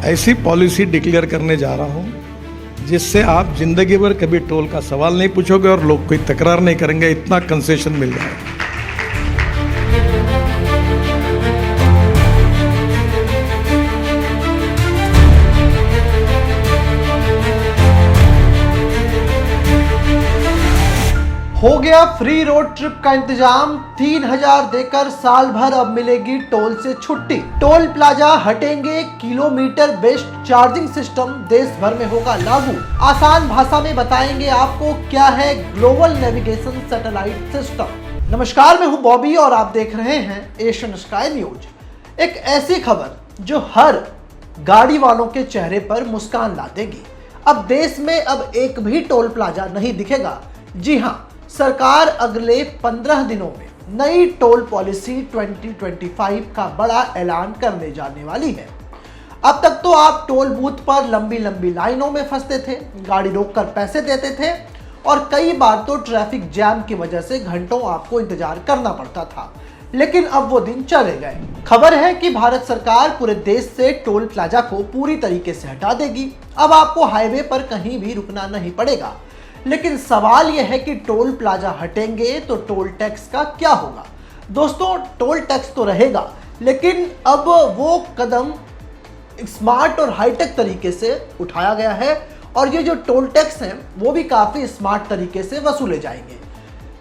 ऐसी policy declare करने जा रहा हूं जिससे आप जिंदगी भर कभी टोल का सवाल नहीं पूछोगे और लोग कोई तकरार नहीं करेंगे, इतना कंसेशन मिल जाएगा। हो गया फ्री रोड ट्रिप का इंतजाम। 3000 देकर साल भर अब मिलेगी टोल से छुट्टी। टोल प्लाजा हटेंगे, किलोमीटर बेस्ड चार्जिंग सिस्टम देश भर में होगा लागू। आसान भाषा में बताएंगे आपको क्या है ग्लोबल नेविगेशन सैटेलाइट सिस्टम। नमस्कार, मैं हूं बॉबी और आप देख रहे हैं एशियन स्काई न्यूज। एक ऐसी खबर जो हर गाड़ी वालों के चेहरे पर मुस्कान ला देगी। अब देश में अब एक भी टोल प्लाजा नहीं दिखेगा। जी हाँ, सरकार अगले 15 दिनों में नई टोल पॉलिसी 2025 का बड़ा ऐलान करने जाने वाली है। अब तक तो आप टोल बूथ पर लंबी लंबी लाइनों में फंसते थे, गाड़ी रोककर पैसे देते थे और कई बार तो ट्रैफिक जैम की वजह से घंटों आपको इंतजार करना पड़ता था। लेकिन अब वो दिन चले गए। खबर है कि भारत सरकार पूरे देश से टोल प्लाजा को पूरी तरीके से हटा देगी। अब आपको हाईवे पर कहीं भी रुकना नहीं पड़ेगा। लेकिन सवाल यह है कि टोल प्लाजा हटेंगे तो टोल टैक्स का क्या होगा। दोस्तों, टोल टैक्स तो रहेगा, लेकिन अब वो कदम स्मार्ट और हाईटेक तरीके से उठाया गया है और ये जो टोल टैक्स हैं वो भी काफ़ी स्मार्ट तरीके से वसूले जाएंगे।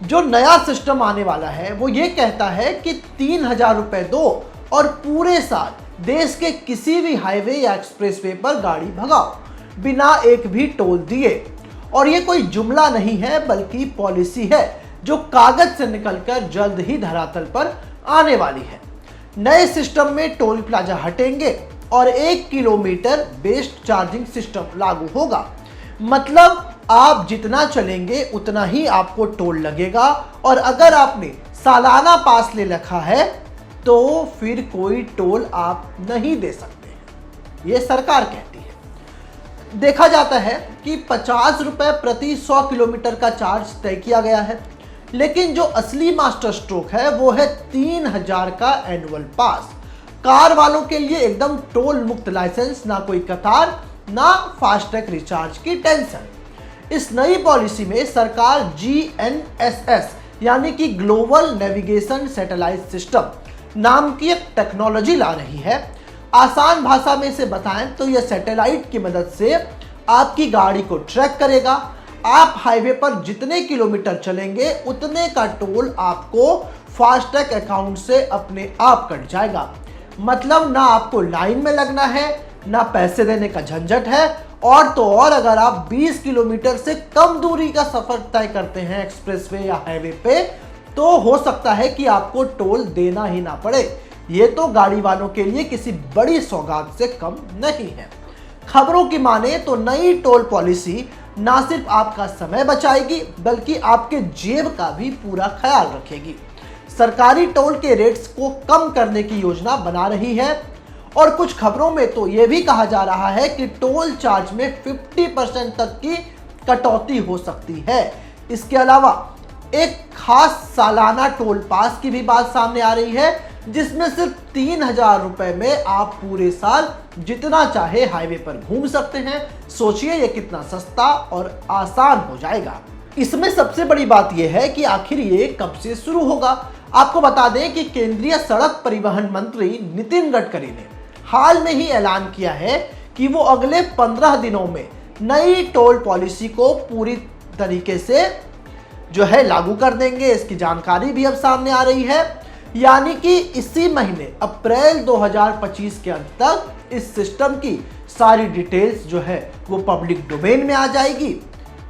जो नया सिस्टम आने वाला है वो ये कहता है कि 3000 रुपये दो और पूरे साल देश के किसी भी हाईवे या एक्सप्रेसवे पर गाड़ी भगाओ बिना एक भी टोल दिए। और ये कोई जुमला नहीं है बल्कि पॉलिसी है जो कागज से निकलकर जल्द ही धरातल पर आने वाली है। नए सिस्टम में टोल प्लाजा हटेंगे और 1 किलोमीटर बेस्ड चार्जिंग सिस्टम लागू होगा। मतलब आप जितना चलेंगे उतना ही आपको टोल लगेगा और अगर आपने सालाना पास ले रखा है तो फिर कोई टोल आप नहीं दे सकते। ये सरकार कहती है। देखा जाता है कि 50 रुपये प्रति 100 किलोमीटर का चार्ज तय किया गया है, लेकिन जो असली मास्टर स्ट्रोक है वो है 3000 का एनुअल पास। कार वालों के लिए एकदम टोल मुक्त लाइसेंस, ना कोई कतार, ना फास्टैग रिचार्ज की टेंशन। इस नई पॉलिसी में सरकार GNSS यानी कि ग्लोबल नेविगेशन सैटेलाइट सिस्टम नाम की एक टेक्नोलॉजी ला रही है। आसान भाषा में इसे बताएं तो यह सैटेलाइट की मदद से आपकी गाड़ी को ट्रैक करेगा। आप हाईवे पर जितने किलोमीटर चलेंगे उतने का टोल आपको फास्टैग अकाउंट से अपने आप कट जाएगा। मतलब ना आपको लाइन में लगना है, ना पैसे देने का झंझट है। और तो और अगर आप 20 किलोमीटर से कम दूरी का सफर तय करते हैं एक्सप्रेसवे या हाईवे पे, तो हो सकता है कि आपको टोल देना ही ना पड़े। ये तो गाड़ी वालों के लिए किसी बड़ी सौगात से कम नहीं है। खबरों की माने तो नई टोल पॉलिसी ना सिर्फ आपका समय बचाएगी बल्कि आपके जेब का भी पूरा ख्याल रखेगी। सरकारी टोल के रेट्स को कम करने की योजना बना रही है और कुछ खबरों में तो ये भी कहा जा रहा है कि टोल चार्ज में 50% तक की कटौती हो सकती है। इसके अलावा एक खास सालाना टोल पास की भी बात सामने आ रही है, जिसमें सिर्फ 3000 रुपए में आप पूरे साल जितना चाहे हाईवे पर घूम सकते हैं। सोचिए ये कितना सस्ता और आसान हो जाएगा। इसमें सबसे बड़ी बात यह है कि आखिर ये कब से शुरू होगा। आपको बता दें कि केंद्रीय सड़क परिवहन मंत्री नितिन गडकरी ने हाल में ही ऐलान किया है कि वो अगले 15 दिनों में नई टोल पॉलिसी को पूरी तरीके से जो है लागू कर देंगे। इसकी जानकारी भी अब सामने आ रही है, यानी कि इसी महीने अप्रैल 2025 के अंत तक इस सिस्टम की सारी डिटेल्स जो है वो पब्लिक डोमेन में आ जाएगी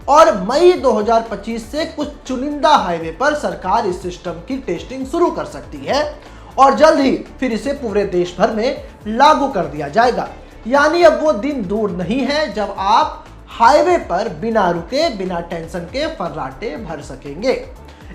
और मई 2025 से कुछ चुनिंदा हाईवे पर सरकार इस सिस्टम की टेस्टिंग शुरू कर सकती है और जल्द ही फिर इसे पूरे देश भर में लागू कर दिया जाएगा। यानी अब वो दिन दूर नहीं है जब आप हाईवे पर बिना रुके बिना टेंशन के फर्राटे भर सकेंगे।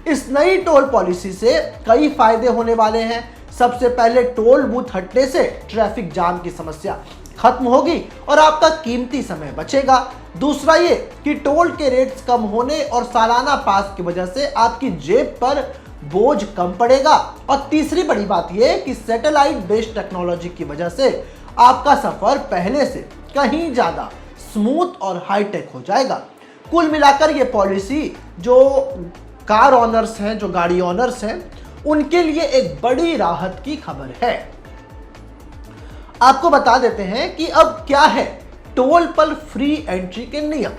इस नई टोल पॉलिसी से कई फायदे होने वाले हैं। सबसे पहले टोल बूथ हटने से ट्रैफिक जाम की समस्या खत्म होगी और आपका कीमती समय बचेगा। दूसरा ये कि टोल के रेट्स कम होने और सालाना पास की वजह से आपकी जेब पर बोझ कम पड़ेगा। और तीसरी बड़ी बात यह कि सैटेलाइट बेस्ड टेक्नोलॉजी की वजह से आपका सफर पहले से कहीं ज्यादा स्मूथ और हाईटेक हो जाएगा। कुल मिलाकर ये पॉलिसी जो कार ऑनर्स हैं, जो गाड़ी ऑनर्स हैं, उनके लिए एक बड़ी राहत की खबर है। आपको बता देते हैं कि अब क्या है टोल पर फ्री एंट्री के नियम।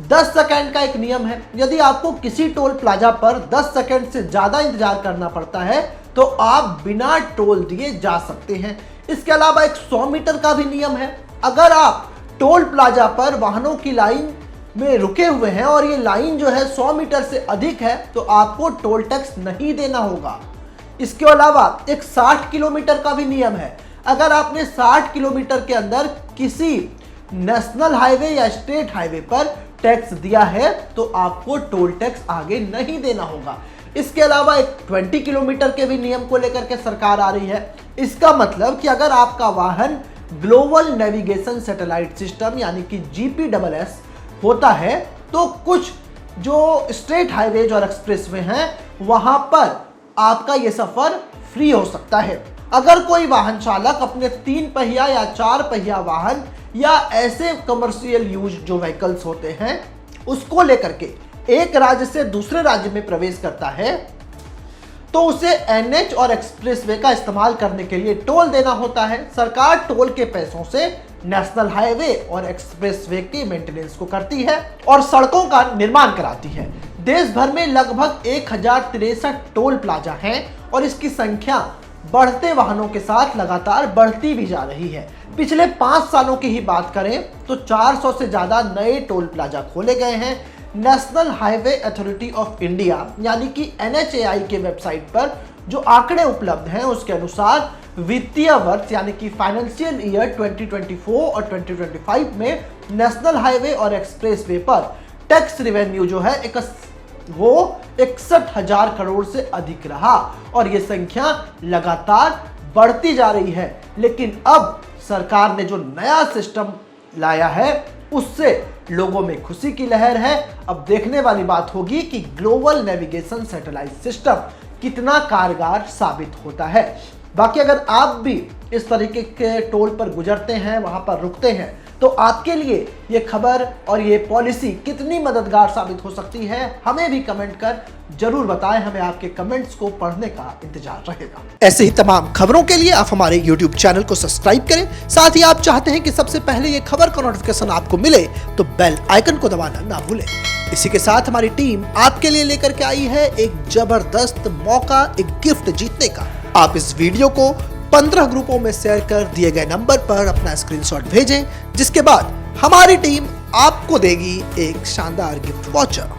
10 सेकंड का एक नियम है। यदि आपको किसी टोल प्लाजा पर 10 सेकंड से ज्यादा इंतजार करना पड़ता है तो आप बिना टोल दिए जा सकते हैं। इसके अलावा एक 100 मीटर का भी नियम है। अगर आप टोल प्लाजा पर वाहनों की लाइन में रुके हुए हैं और ये लाइन जो है 100 मीटर से अधिक है तो आपको टोल टैक्स नहीं देना होगा। इसके अलावा एक 60 किलोमीटर का भी नियम है। अगर आपने 60 किलोमीटर के अंदर किसी नेशनल हाईवे या स्टेट हाईवे पर टैक्स दिया है तो आपको टोल टैक्स आगे नहीं देना होगा। इसके अलावा एक 20 किलोमीटर के भी नियम को लेकर के सरकार आ रही है। इसका मतलब कि अगर आपका वाहन ग्लोबल नेविगेशन सैटेलाइट सिस्टम यानी कि GPSS होता है तो कुछ जो स्टेट हाईवे और एक्सप्रेसवे हैं वहां पर आपका ये सफर फ्री हो सकता है। अगर कोई वाहन चालक अपने 3 पहिया या 4 पहिया वाहन या ऐसे कमर्शियल यूज जो व्हीकल्स होते हैं उसको लेकर के एक राज्य से दूसरे राज्य में प्रवेश करता है तो उसे NH और एक्सप्रेसवे का इस्तेमाल करने के लिए टोल देना होता है। सरकार टोल के पैसों से नेशनल हाईवे और एक्सप्रेसवे के मेंटेनेंस को करती है और सड़कों का निर्माण कराती है। देश भर में लगभग 1063 टोल प्लाजा हैं और इसकी संख्या बढ़ते वाहनों के साथ लगातार बढ़ती भी जा रही है। पिछले 5 सालों की ही बात करें तो 400 से ज्यादा नए टोल प्लाजा खोले गए हैं। National highway authority of India यानी कि NHAI के वेबसाइट पर जो आंकड़े उपलब्ध हैं उसके अनुसार वित्तीय वर्ष यानी कि फाइनेंशियल ईयर 2024 और 2025 में नेशनल हाईवे और एक्सप्रेसवे पर टैक्स रिवेन्यू जो है वो 61,000 करोड़ से अधिक रहा और ये संख्या लगातार बढ़ती जा रही है। लेकिन अब सरकार ने जो नया सिस्टम लाया है उससे लोगों में खुशी की लहर है। अब देखने वाली बात होगी कि ग्लोबल नेविगेशन सैटेलाइट सिस्टम कितना कारगर साबित होता है। बाकी अगर आप भी इस तरीके के टोल पर गुजरते हैं, वहां पर रुकते हैं, तो आपके लिए ये खबर और ये पॉलिसी कितनी मददगार साबित हो सकती है हमें भी कमेंट कर जरूर बताएं। हमें आपके कमेंट्स को पढ़ने का इंतजार रहेगा। ऐसे ही तमाम खबरों के लिए आप हमारे YouTube चैनल को सब्सक्राइब करें। साथ ही आप चाहते हैं कि सबसे पहले ये खबर का नोटिफिकेशन आपको मिले तो बेल आइकन को दबाना ना भूलें। इसी के साथ हमारी टीम आपके लिए लेकर के आई है एक जबरदस्त मौका, एक गिफ्ट जीतने का। आप इस वीडियो को 15 ग्रुपों में शेयर कर दिए गए नंबर पर अपना स्क्रीनशॉट भेजें, जिसके बाद हमारी टीम आपको देगी एक शानदार गिफ्ट वाउचर।